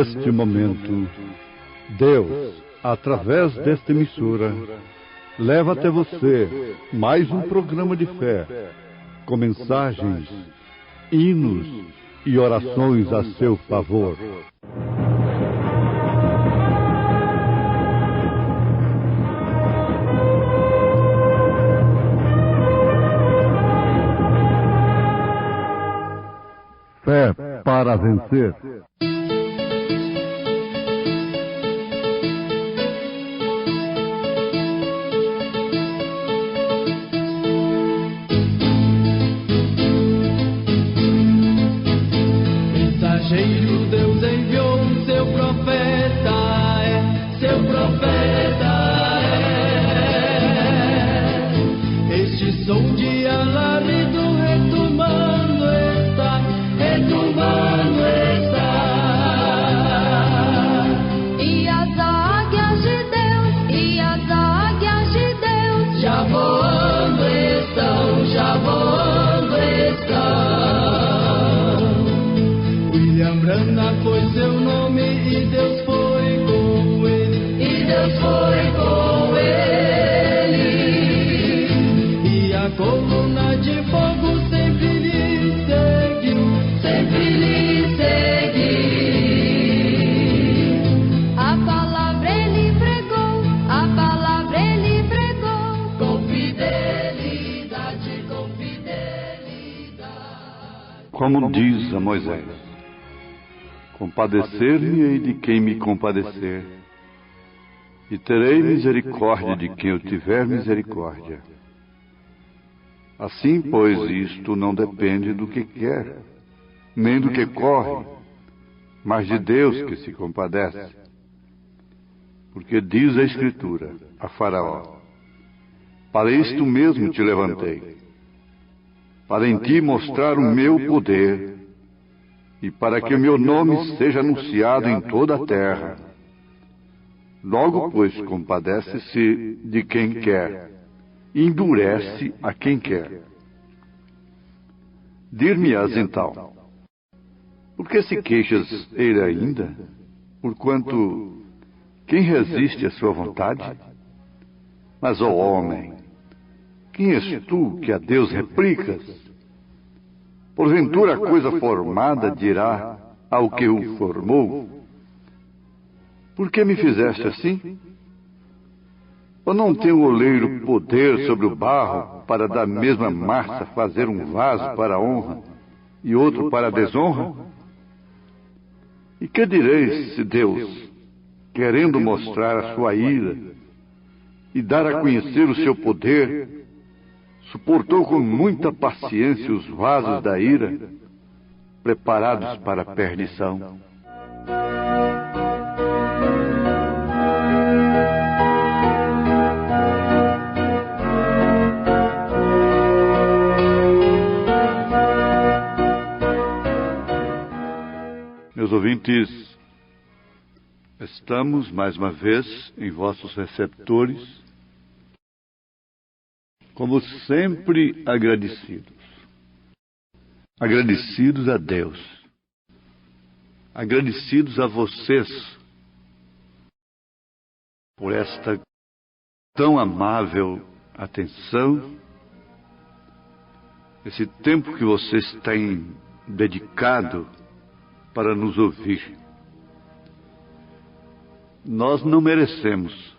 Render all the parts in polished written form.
Neste momento, Deus, através desta emissora, leva até você mais um programa de fé, com mensagens, hinos e orações a seu favor. Fé para vencer. Mensageiro, Deus enviou seu profeta, seu profeta Este som de alarido retumando está. E as águias de Deus, já voando estão. William Branham foi seu nome e Deus foi com ele. E a coluna de fogo sempre lhe seguiu. A palavra ele pregou, com fidelidade. Como diz a Moisés: compadecer-me-ei de quem me compadecer, e terei misericórdia de quem eu tiver misericórdia. Assim, pois, isto não depende do que quer, nem do que corre, mas de Deus que se compadece. Porque diz a Escritura a Faraó: para isto mesmo te levantei, para em ti mostrar o meu poder, e para que o meu nome seja anunciado em toda a terra. Logo, pois, compadece-se de quem quer, e endurece a quem quer. Dir-me-ás então: por que se queixas ele ainda? Porquanto quem resiste à sua vontade? Mas, ó homem, quem és tu que a Deus replicas? Porventura a coisa formada dirá ao que o formou: por que me fizeste assim? Ou não tem o oleiro poder sobre o barro para da mesma massa fazer um vaso para a honra e outro para a desonra? E que direis se Deus, querendo mostrar a sua ira e dar a conhecer o seu poder, suportou com muita paciência os vasos da ira, preparados para a perdição? Meus ouvintes, estamos mais uma vez em vossos receptores, como sempre agradecidos. Agradecidos a Deus. Agradecidos a vocês por esta tão amável atenção, esse tempo que vocês têm dedicado para nos ouvir. Nós não merecemos.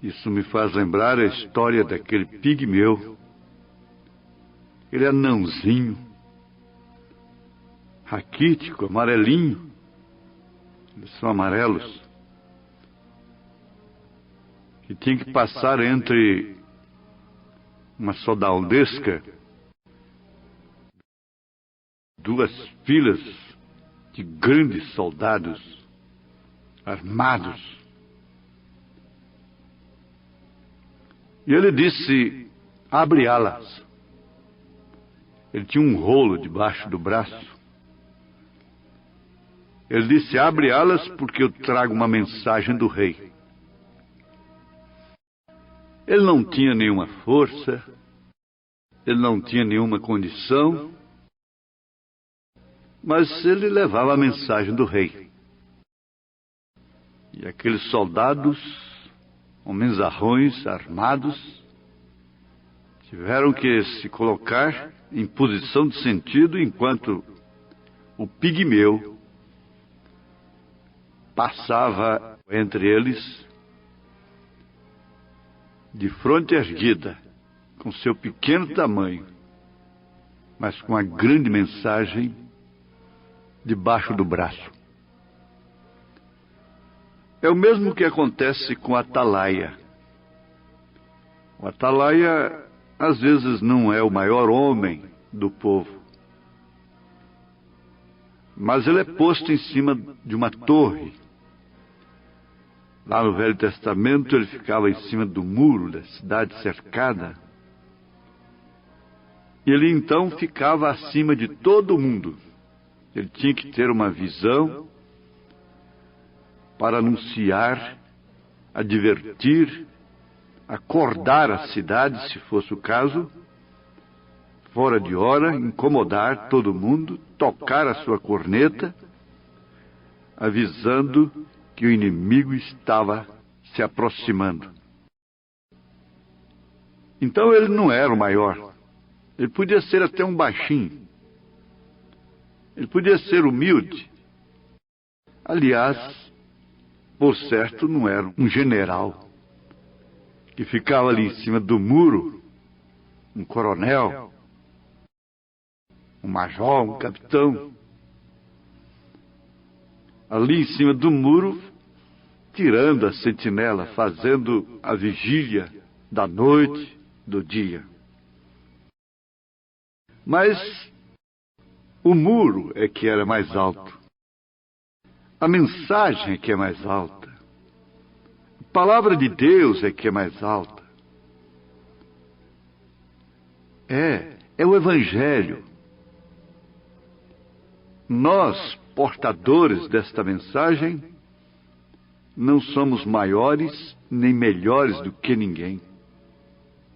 Isso me faz lembrar a história daquele pigmeu. Ele é anãozinho, raquítico, amarelinho. Eles são amarelos. Que tinha que passar entre uma soldadesca, duas filas de grandes soldados armados. E ele disse: abre alas. Ele tinha um rolo debaixo do braço. Ele disse: abre alas porque eu trago uma mensagem do rei. Ele não tinha nenhuma força, ele não tinha nenhuma condição, Mas ele levava a mensagem do rei. E aqueles soldados, homenzarrões, armados, tiveram que se colocar em posição de sentido enquanto o pigmeu passava entre eles de fronte erguida, com seu pequeno tamanho, mas com a grande mensagem debaixo do braço. É o mesmo que acontece com o atalaia. O atalaia, às vezes, não é o maior homem do povo, mas ele é posto em cima de uma torre. Lá no Velho Testamento, ele ficava em cima do muro da cidade cercada. E ele então ficava acima de todo mundo. Ele tinha que ter uma visão para anunciar, advertir, acordar a cidade, se fosse o caso, fora de hora, incomodar todo mundo, tocar a sua corneta, avisando que o inimigo estava se aproximando. Então ele não era o maior. Ele podia ser até um baixinho. Ele podia ser humilde. Aliás, por certo, não era um general que ficava ali em cima do muro, um coronel, um major, um capitão, ali em cima do muro, tirando a sentinela, fazendo a vigília da noite, do dia. Mas o muro é que era mais alto. A mensagem é que é mais alta. A palavra de Deus é que é mais alta. É o Evangelho. Nós, portadores desta mensagem, não somos maiores nem melhores do que ninguém.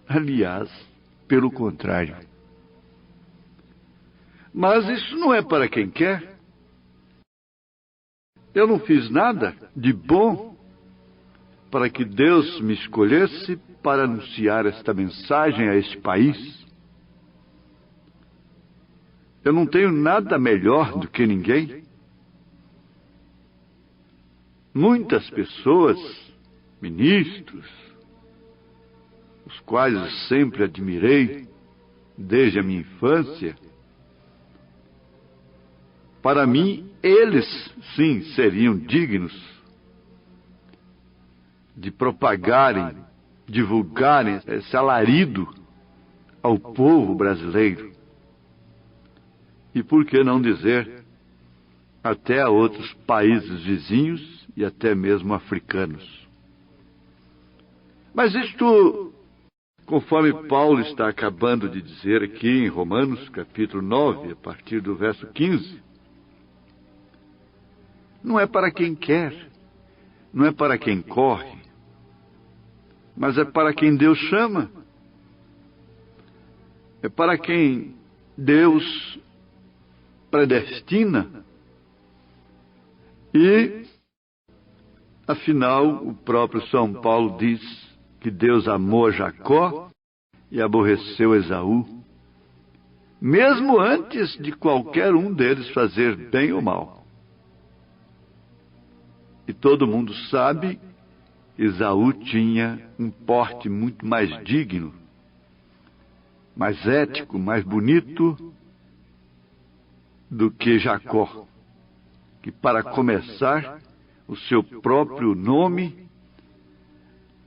Aliás, pelo contrário. Mas isso não é para quem quer. Eu não fiz nada de bom para que Deus me escolhesse para anunciar esta mensagem a este país. Eu não tenho nada melhor do que ninguém. Muitas pessoas, ministros, os quais eu sempre admirei desde a minha infância, para mim, eles, sim, seriam dignos de propagarem, divulgarem esse alarido ao povo brasileiro. E por que não dizer até a outros países vizinhos e até mesmo africanos. Mas isto, conforme Paulo está acabando de dizer aqui em Romanos, capítulo 9, a partir do verso 15, não é para quem quer, não é para quem corre, mas é para quem Deus chama. É para quem Deus predestina. E, afinal, o próprio São Paulo diz que Deus amou a Jacó e aborreceu Esaú, mesmo antes de qualquer um deles fazer bem ou mal. E todo mundo sabe, Esaú tinha um porte muito mais digno, mais ético, mais bonito do que Jacó, que, para começar, o seu próprio nome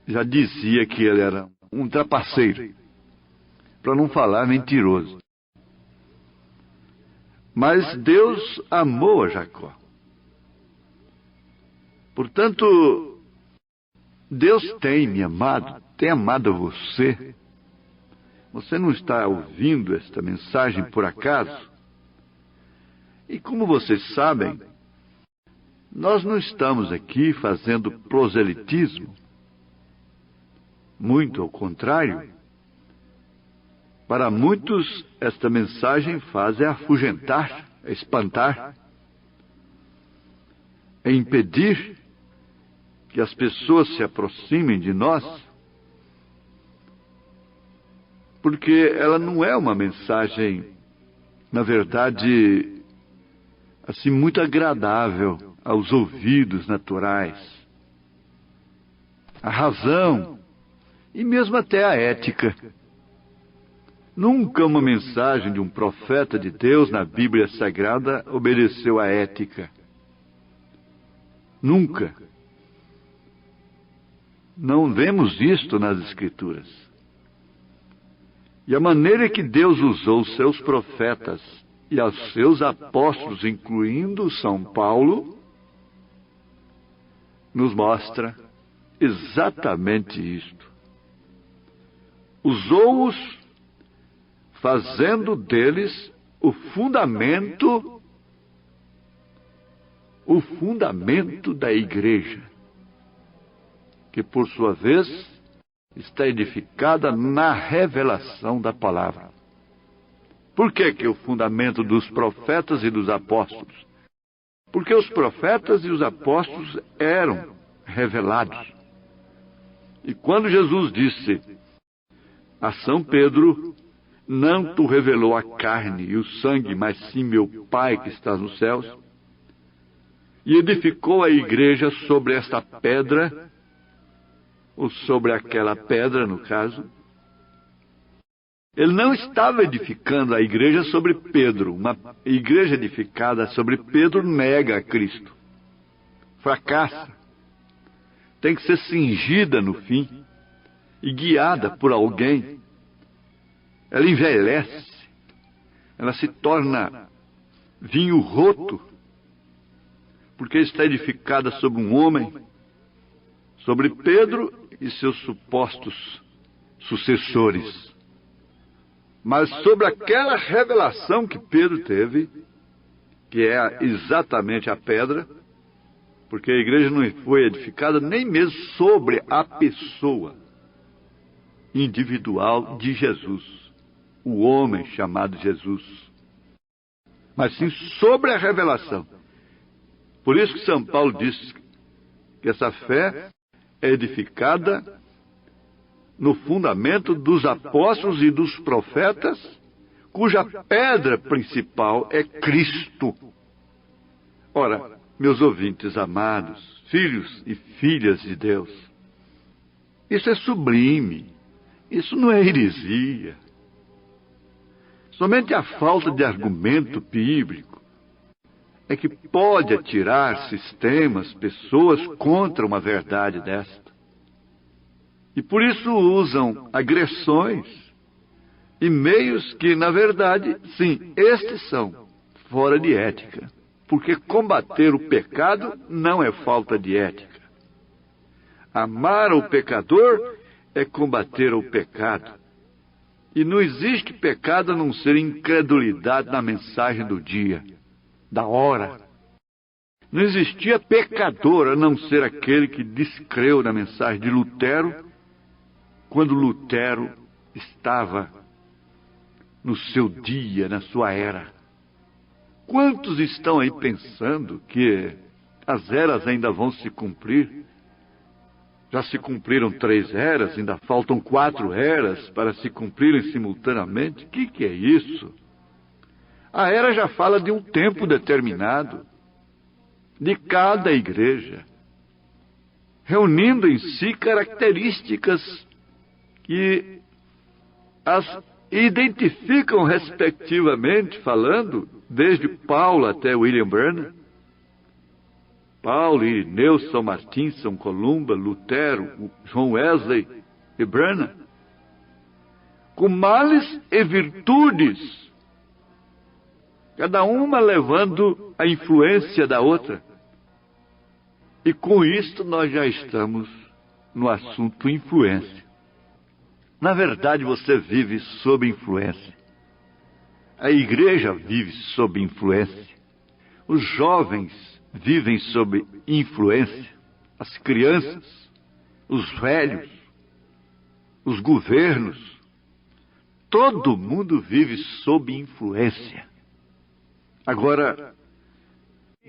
já dizia que ele era um trapaceiro, para não falar mentiroso. Mas Deus amou a Jacó. Portanto, Deus tem me amado, tem amado você. Você não está ouvindo esta mensagem por acaso? E como vocês sabem, nós não estamos aqui fazendo proselitismo. Muito ao contrário. Para muitos, esta mensagem faz é afugentar. é espantar, é impedir que as pessoas se aproximem de nós, porque ela não é uma mensagem, na verdade, assim, muito agradável aos ouvidos naturais. A razão e mesmo até a ética. Nunca uma mensagem de um profeta de Deus na Bíblia Sagrada obedeceu à ética. Nunca. Não vemos isto nas Escrituras. E a maneira que Deus usou os seus profetas e aos seus apóstolos, incluindo São Paulo, nos mostra exatamente isto. Usou-os fazendo deles o fundamento da igreja, que por sua vez está edificada na revelação da palavra. Por que o fundamento dos profetas e dos apóstolos? Porque os profetas e os apóstolos eram revelados. E quando Jesus disse a São Pedro: não te revelou a carne e o sangue, mas sim meu Pai que está nos céus, e edificou a igreja sobre esta pedra, ou sobre aquela pedra, no caso, ele não estava edificando a igreja sobre Pedro. Uma igreja edificada sobre Pedro nega a Cristo, fracassa, tem que ser cingida no fim e guiada por alguém. Ela envelhece, ela se torna vinho roto, porque está edificada sobre um homem, sobre Pedro e seus supostos sucessores. Mas sobre aquela revelação que Pedro teve, que é exatamente a pedra, porque a igreja não foi edificada nem mesmo sobre a pessoa individual de Jesus, o homem chamado Jesus, mas sim sobre a revelação. Por isso que São Paulo diz que essa fé é edificada no fundamento dos apóstolos e dos profetas, cuja pedra principal é Cristo. Ora, meus ouvintes amados, filhos e filhas de Deus, isso é sublime, isso não é heresia. Somente a falta de argumento bíblico é que pode atirar sistemas, pessoas contra uma verdade desta. E por isso usam agressões e meios que, na verdade, sim, estes são fora de ética. Porque combater o pecado não é falta de ética. Amar o pecador é combater o pecado. E não existe pecado a não ser incredulidade na mensagem do dia, da hora. Não existia pecador a não ser aquele que descreu na mensagem de Lutero, quando Lutero estava no seu dia, na sua era. Quantos estão aí pensando que as eras ainda vão se cumprir? Já se cumpriram 3 eras, ainda faltam 4 eras para se cumprirem simultaneamente? O que é isso? A era já fala de um tempo determinado, de cada igreja, reunindo em si características que as identificam respectivamente, falando, desde Paulo até William Branham, Paulo, Irineu, São Martim, São Columba, Lutero, João Wesley e Branham, com males e virtudes, cada uma levando a influência da outra. E com isto nós já estamos no assunto influência. Na verdade, você vive sob influência. A igreja vive sob influência. Os jovens vivem sob influência. As crianças, os velhos, os governos. Todo mundo vive sob influência. Agora,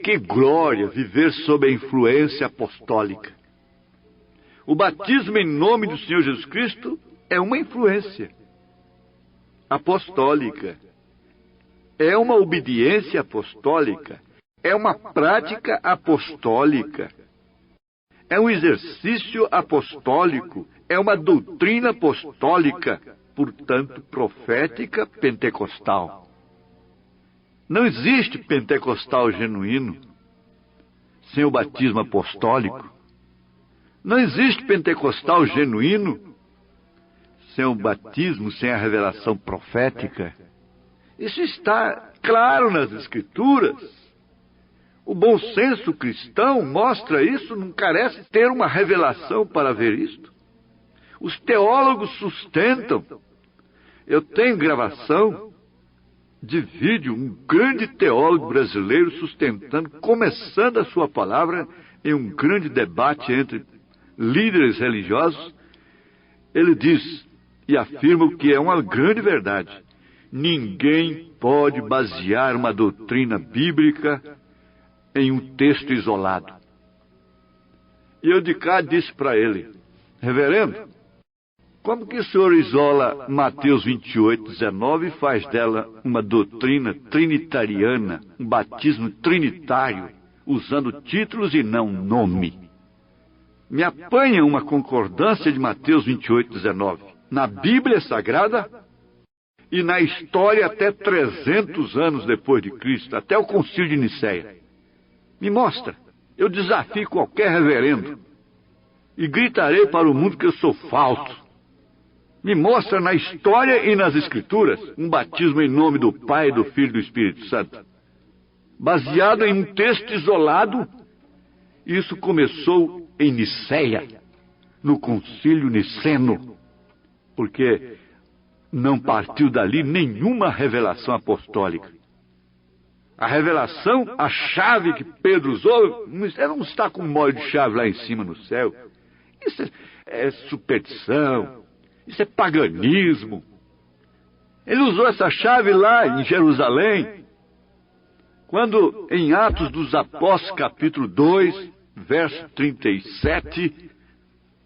que glória viver sob a influência apostólica. O batismo em nome do Senhor Jesus Cristo é uma influência apostólica. É uma obediência apostólica. É uma prática apostólica. É um exercício apostólico. É uma doutrina apostólica, portanto, profética pentecostal. Não existe pentecostal genuíno sem o batismo apostólico. Não existe pentecostal genuíno sem o batismo, sem a revelação profética. Isso está claro nas Escrituras. O bom senso cristão mostra isso, não carece ter uma revelação para ver isto. Os teólogos sustentam. Eu tenho gravação de vídeo, um grande teólogo brasileiro sustentando, começando a sua palavra em um grande debate entre líderes religiosos. Ele diz e afirma o que é uma grande verdade: ninguém pode basear uma doutrina bíblica em um texto isolado. E eu de cá disse para ele: reverendo, como que o senhor isola Mateus 28:19 e faz dela uma doutrina trinitariana, um batismo trinitário, usando títulos e não nome? Me apanha uma concordância de Mateus 28:19 na Bíblia Sagrada e na história até 300 anos depois de Cristo, até o Concílio de Nicéia. Me mostra. Eu desafio qualquer reverendo e gritarei para o mundo que eu sou falso. Me mostra na história e nas Escrituras um batismo em nome do Pai, do Filho e do Espírito Santo, baseado em um texto isolado. Isso começou em Nicéia, no Concílio Niceno, porque não partiu dali nenhuma revelação apostólica. A revelação, a chave que Pedro usou, ela não está com um molho de chave lá em cima no céu. Isso é superstição, isso é paganismo. Ele usou essa chave lá em Jerusalém, quando em Atos dos Apóstolos, capítulo 2, verso 37,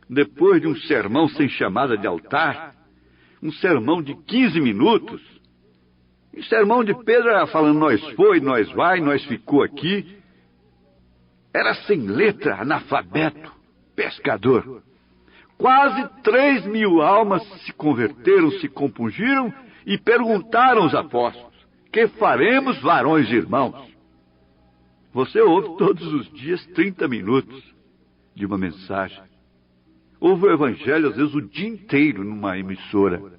depois de um sermão sem chamada de altar, um sermão de 15 minutos, o sermão de Pedro era falando: nós foi, nós vai, nós ficou aqui. Era sem letra, analfabeto, pescador. Quase 3.000 almas se converteram, se compungiram e perguntaram aos apóstolos: que faremos, varões e irmãos? Você ouve todos os dias 30 minutos de uma mensagem. Ouve o evangelho, às vezes, o dia inteiro numa emissora.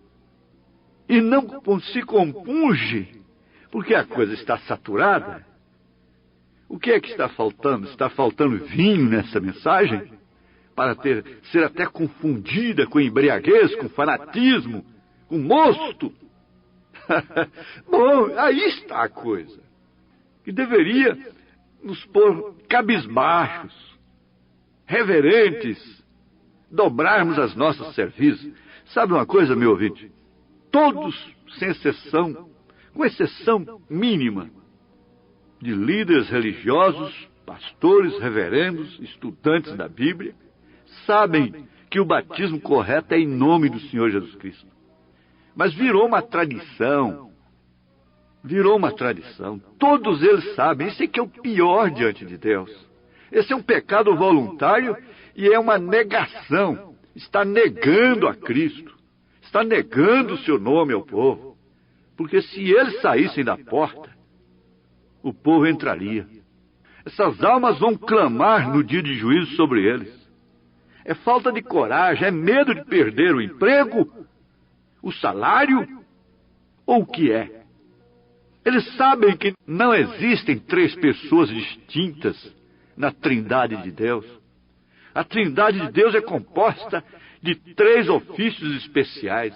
E não se compunge, porque a coisa está saturada. O que é que está faltando? Está faltando vinho nessa mensagem? Para ser até confundida com embriaguez, com fanatismo, com mosto? Bom, aí está a coisa. Que deveria nos pôr cabisbaixos, reverentes, dobrarmos as nossas serviços. Sabe uma coisa, meu ouvinte? Todos, sem exceção, com exceção mínima, de líderes religiosos, pastores, reverendos, estudantes da Bíblia, sabem que o batismo correto é em nome do Senhor Jesus Cristo. Mas virou uma tradição. Virou uma tradição. Todos eles sabem. Isso é que é o pior diante de Deus. Esse é um pecado voluntário e é uma negação. Está negando a Cristo. Está negando o seu nome ao povo. Porque se eles saíssem da porta, o povo entraria. Essas almas vão clamar no dia de juízo sobre eles. É falta de coragem, é medo de perder o emprego, o salário, ou o que é? Eles sabem que não existem 3 pessoas distintas na Trindade de Deus. A Trindade de Deus é composta de 3 ofícios especiais,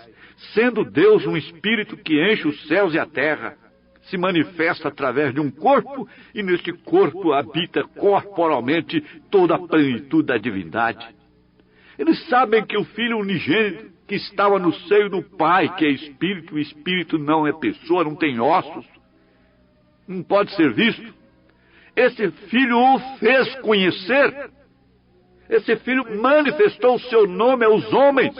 sendo Deus um Espírito que enche os céus e a terra, se manifesta através de um corpo, e neste corpo habita corporalmente toda a plenitude da divindade. Eles sabem que o Filho unigênito que estava no seio do Pai, que é Espírito, o Espírito não é pessoa, não tem ossos, não pode ser visto. Esse Filho o fez conhecer. Esse Filho manifestou o seu nome aos homens.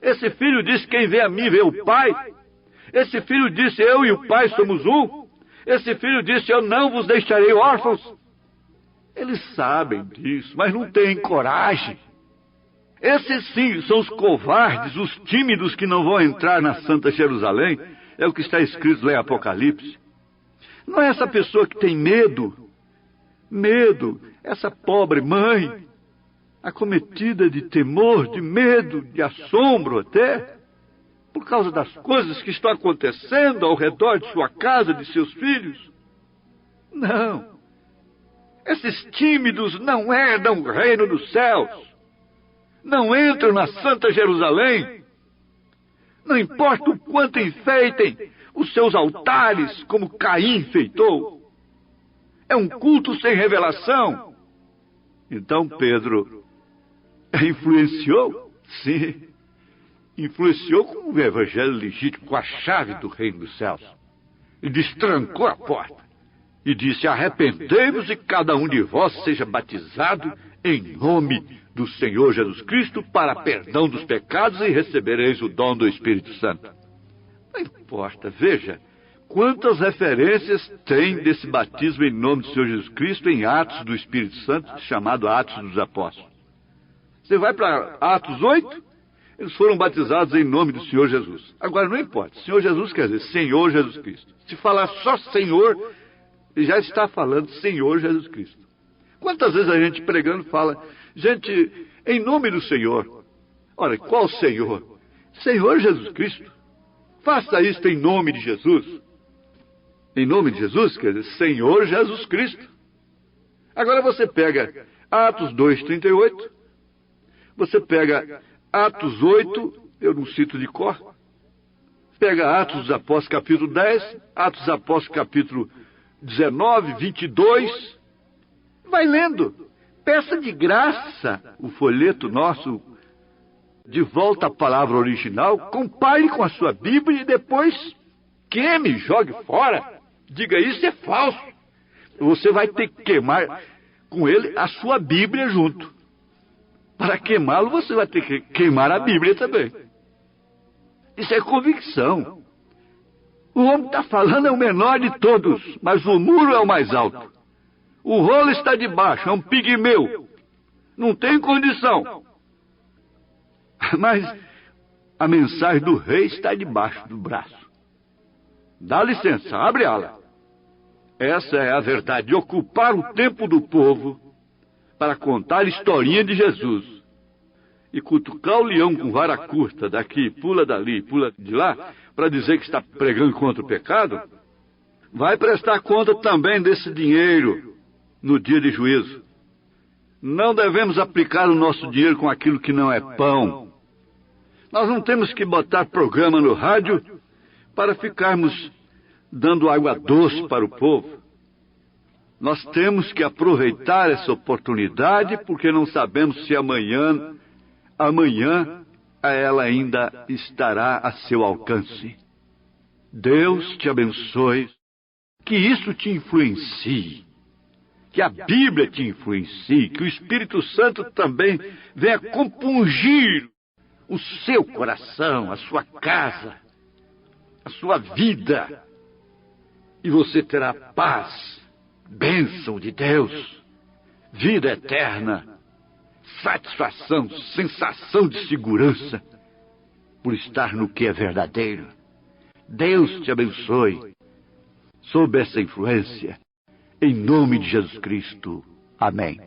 Esse Filho disse: quem vê a mim vê o Pai. Esse Filho disse: eu e o Pai somos um. Esse Filho disse: eu não vos deixarei órfãos. Eles sabem disso, mas não têm coragem. Esses sim são os covardes, os tímidos que não vão entrar na Santa Jerusalém. É o que está escrito lá em Apocalipse. Não é essa pessoa que tem medo, essa pobre mãe, acometida de temor, de medo, de assombro até, por causa das coisas que estão acontecendo ao redor de sua casa, de seus filhos. Não. Esses tímidos não herdam o reino dos céus. Não entram na Santa Jerusalém. Não importa o quanto enfeitem os seus altares, como Caim enfeitou. É um culto sem revelação. Então Pedro influenciou? Sim. Influenciou com o evangelho legítimo, com a chave do reino dos céus. E destrancou a porta. E disse: arrependei-vos e cada um de vós seja batizado em nome do Senhor Jesus Cristo para perdão dos pecados e recebereis o dom do Espírito Santo. Não importa, veja, quantas referências tem desse batismo em nome do Senhor Jesus Cristo em Atos do Espírito Santo, chamado Atos dos Apóstolos. Você vai para Atos 8, eles foram batizados em nome do Senhor Jesus. Agora, não importa, Senhor Jesus quer dizer Senhor Jesus Cristo. Se falar só Senhor, já está falando Senhor Jesus Cristo. Quantas vezes a gente pregando fala: gente, em nome do Senhor. Ora, qual Senhor? Senhor Jesus Cristo. Faça isto em nome de Jesus. Em nome de Jesus, quer dizer, Senhor Jesus Cristo. Agora você pega Atos 2:38, você pega Atos 8, eu não cito de cor, pega Atos dos Apóstolos capítulo 10, Atos dos Apóstolos capítulo 19, 22, vai lendo. Peça de graça o folheto nosso, de volta à palavra original, compare com a sua Bíblia e depois queime, jogue fora. Diga: isso é falso. Você vai ter que queimar com ele a sua Bíblia junto. Para queimá-lo, você vai ter que queimar a Bíblia também. Isso é convicção. O homem que está falando é o menor de todos, mas o muro é o mais alto. O rolo está debaixo, é um pigmeu. Não tem condição. Mas a mensagem do rei está debaixo do braço. Dá licença, abre ela. Essa é a verdade, de ocupar o tempo do povo para contar a historinha de Jesus. E cutucar o leão com vara curta, daqui, pula dali, pula de lá, para dizer que está pregando contra o pecado, vai prestar conta também desse dinheiro no dia de juízo. Não devemos aplicar o nosso dinheiro com aquilo que não é pão. Nós não temos que botar programa no rádio para ficarmos dando água doce para o povo. Nós temos que aproveitar essa oportunidade, porque não sabemos se amanhã ela ainda estará a seu alcance. Deus te abençoe, que isso te influencie, que a Bíblia te influencie, que o Espírito Santo também venha compungir o seu coração, a sua casa, a sua vida, e você terá paz, bênção de Deus, vida eterna, satisfação, sensação de segurança, por estar no que é verdadeiro. Deus te abençoe, sob essa influência, em nome de Jesus Cristo. Amém.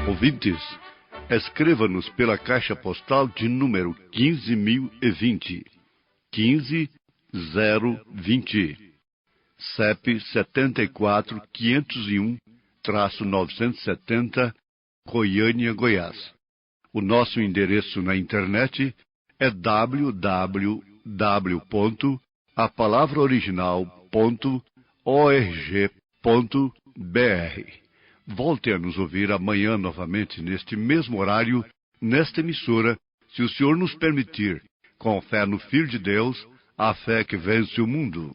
Ouvintes, escreva-nos pela caixa postal de número 15.020, 15020, CEP 74501-970, Goiânia, Goiás. O nosso endereço na internet é www.apalavraoriginal.org.br. Volte a nos ouvir amanhã novamente, neste mesmo horário, nesta emissora, se o Senhor nos permitir, com fé no Filho de Deus, a fé que vence o mundo.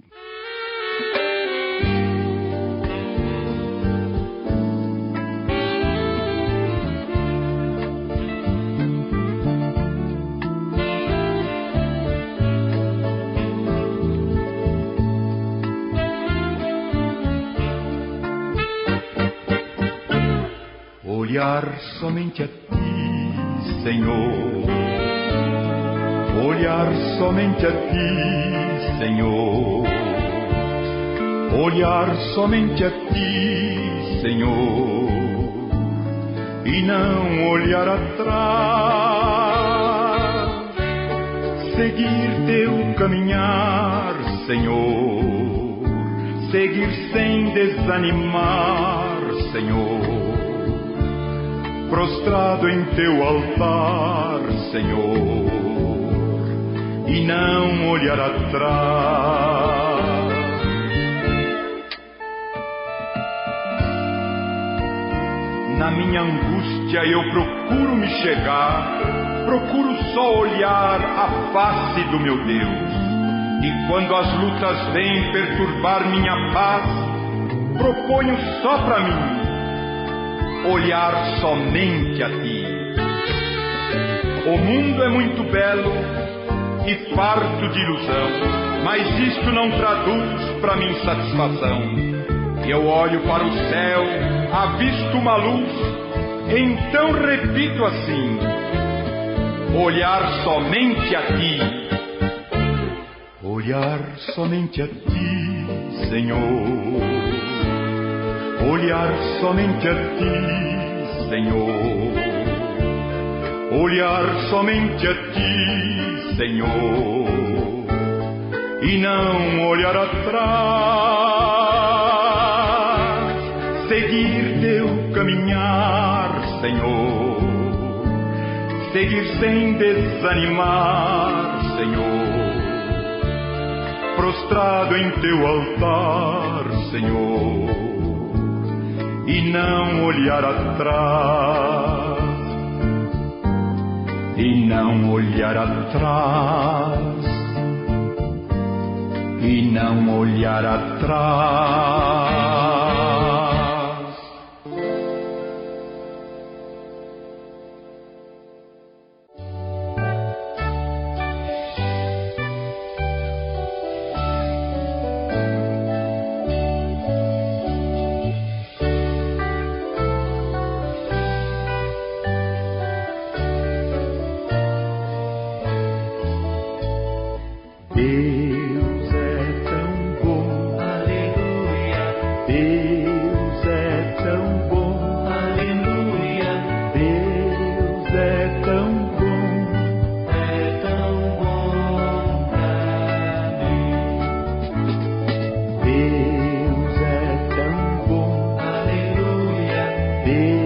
Olhar somente a Ti, Senhor. Olhar somente a Ti, Senhor. Olhar somente a Ti, Senhor. E não olhar atrás. Seguir Teu caminhar, Senhor. Seguir sem desanimar, Senhor. Prostrado em Teu altar, Senhor, e não olhar atrás. Na minha angústia eu procuro me chegar, procuro só olhar a face do meu Deus. E quando as lutas vêm perturbar minha paz, proponho só pra mim olhar somente a Ti. O mundo é muito belo e farto de ilusão, mas isto não traduz para mim satisfação. Eu olho para o céu, avisto uma luz, então repito assim: olhar somente a Ti. Olhar somente a Ti, Senhor. Olhar somente a Ti, Senhor. Olhar somente a Ti, Senhor. E não olhar atrás. Seguir Teu caminhar, Senhor. Seguir sem desanimar, Senhor. Prostrado em Teu altar, Senhor. E não olhar atrás, e não olhar atrás, e não olhar atrás. Deus é tão bom, aleluia. Deus é tão bom, aleluia. Deus é tão bom pra mim. Deus é tão bom, aleluia. Deus